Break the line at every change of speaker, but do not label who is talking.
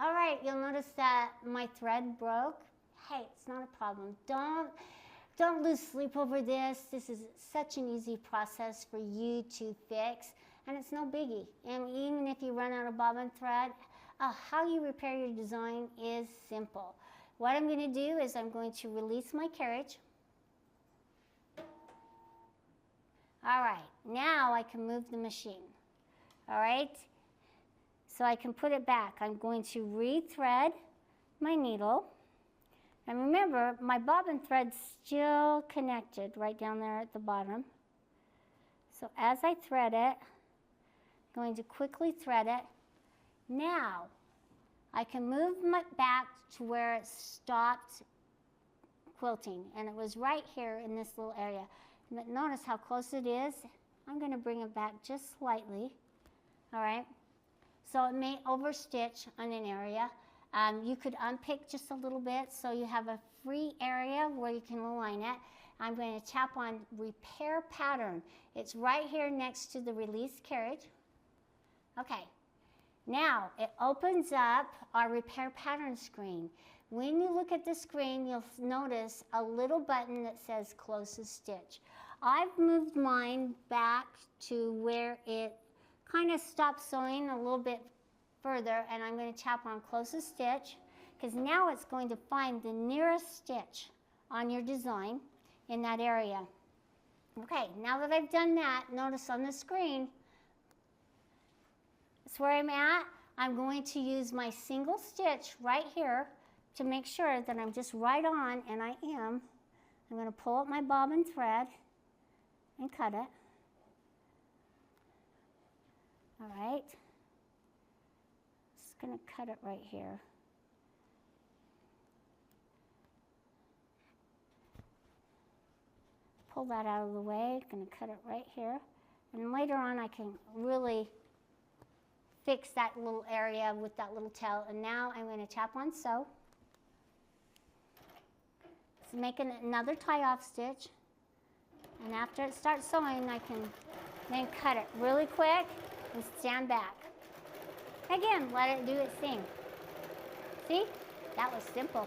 All right, you'll notice that my thread broke. Hey, it's not a problem. Don't lose sleep over this. This is such an easy process for you to fix, and it's no biggie. And even if you run out of bobbin thread, how you repair your design is simple. What I'm going to do is I'm going to release my carriage. All right, now I can move the machine. All right, so I can put it back. I'm going to rethread my needle. And remember, my bobbin thread's still connected right down there at the bottom. So as I thread it, I'm going to quickly thread it. Now, I can move my back to where it stopped quilting, and it was right here in this little area. But notice how close it is. I'm going to bring it back just slightly, all right? So it may overstitch on an area. You could unpick just a little bit so you have a free area where you can align it. I'm going to tap on Repair Pattern. It's right here next to the release carriage. Okay, now it opens up our Repair Pattern screen. When you look at the screen, you'll notice a little button that says Closest Stitch. I've moved mine back to where it kind of stops sewing a little bit further, and I'm going to tap on Closest Stitch, because now it's going to find the nearest stitch on your design in that area. Okay, now that I've done that, notice on the screen, that's where I'm at. I'm going to use my single stitch right here to make sure that I'm just right on, and I am. I'm going to pull up my bobbin thread and cut it. All right. Just going to cut it right here. Pull that out of the way. Going to cut it right here. And later on I can really fix that little area with that little tail. And now I'm going to tap on Sew. So make another tie-off stitch. And after it starts sewing, I can then cut it really quick and stand back. Again, let it do its thing. See? That was simple.